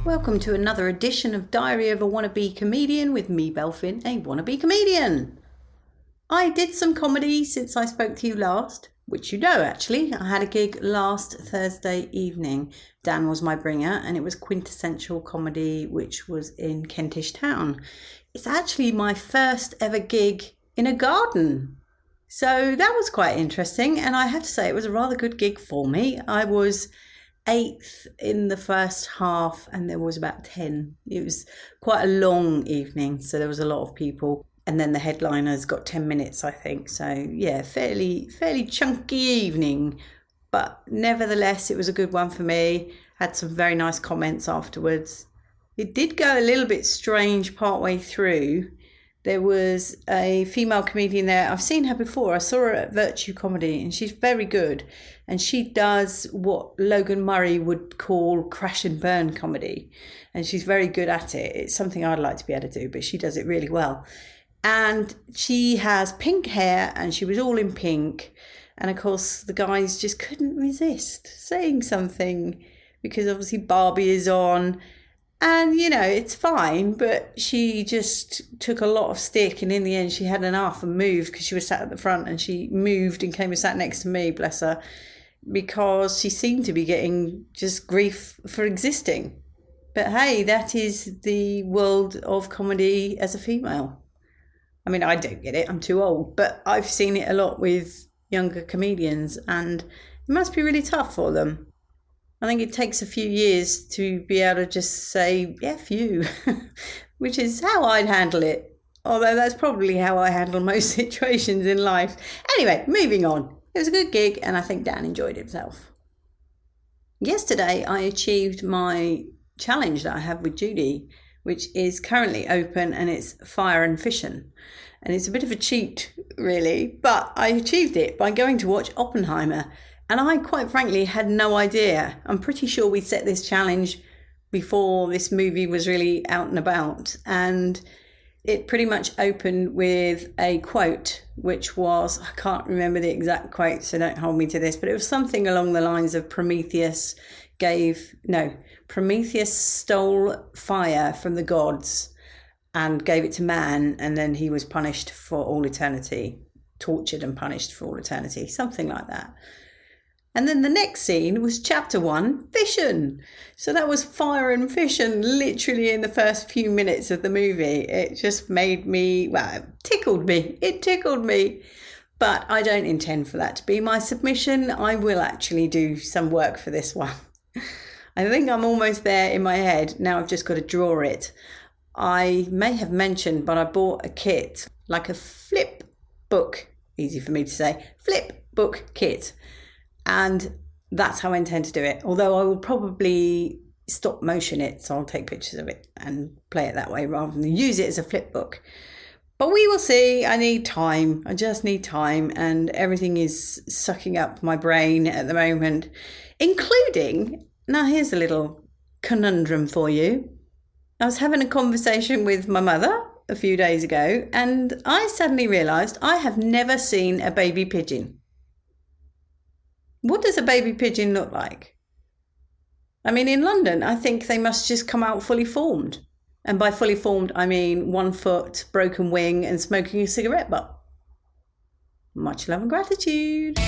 Welcome to another edition of Diary of a Wannabe Comedian with me, Belle, a wannabe comedian. I did some comedy since I spoke to you last, which you know actually. I had a gig last Thursday evening. Dan was my bringer and it was quintessential comedy, which was in Kentish Town. It's actually my first ever gig in a garden. So that was quite interesting, and I have to say it was a rather good gig for me. I was 8th in the first half and there was about 10. It was quite a long evening, so there was a lot of people, and then the headliners got 10 minutes, I think. So yeah, fairly chunky evening, but nevertheless it was a good one for me. Had some very nice comments afterwards. It did go a little bit strange partway through. There was a female comedian there. I've seen her before. I saw her at Virtue Comedy and she's very good. And she does what Logan Murray would call crash and burn comedy. And she's very good at it. It's something I'd like to be able to do, but she does it really well. And she has pink hair and she was all in pink. And of course, the guys just couldn't resist saying something because obviously Barbie is on. And, you know, it's fine, but she just took a lot of stick, and in the end she had enough and moved, because she was sat at the front, and she moved and came and sat next to me, bless her, because she seemed to be getting just grief for existing. But hey, that is the world of comedy as a female. I mean, I don't get it, I'm too old, but I've seen it a lot with younger comedians, and it must be really tough for them. I think it takes a few years to be able to just say, F you, which is how I'd handle it. Although that's probably how I handle most situations in life. Anyway, moving on. It was a good gig and I think Dan enjoyed himself. Yesterday, I achieved my challenge that I have with Judy, which is currently open, and it's fire and fishing. And it's a bit of a cheat, really, but I achieved it by going to watch Oppenheimer. And I, quite frankly, had no idea. I'm pretty sure we set this challenge before this movie was really out and about. And it pretty much opened with a quote, which was, I can't remember the exact quote, so don't hold me to this, but it was something along the lines of Prometheus stole fire from the gods and gave it to man, and then he was punished for all eternity, tortured and punished for all eternity, something like that. And then the next scene was chapter 1, fishing. So that was fire and fishing literally in the first few minutes of the movie. It just made me, it tickled me. It tickled me. But I don't intend for that to be my submission. I will actually do some work for this one. I think I'm almost there in my head. Now I've just got to draw it. I may have mentioned, but I bought a kit, like a flip book, easy for me to say, flip book kit. And that's how I intend to do it. Although I will probably stop motion it, so I'll take pictures of it and play it that way rather than use it as a flip book. But we will see. I need time. I just need time, and everything is sucking up my brain at the moment, including, now here's a little conundrum for you. I was having a conversation with my mother a few days ago, and I suddenly realised I have never seen a baby pigeon. What does a baby pigeon look like? I mean, in London, I think they must just come out fully formed. And by fully formed, I mean 1 foot, broken wing, and smoking a cigarette butt. Much love and gratitude.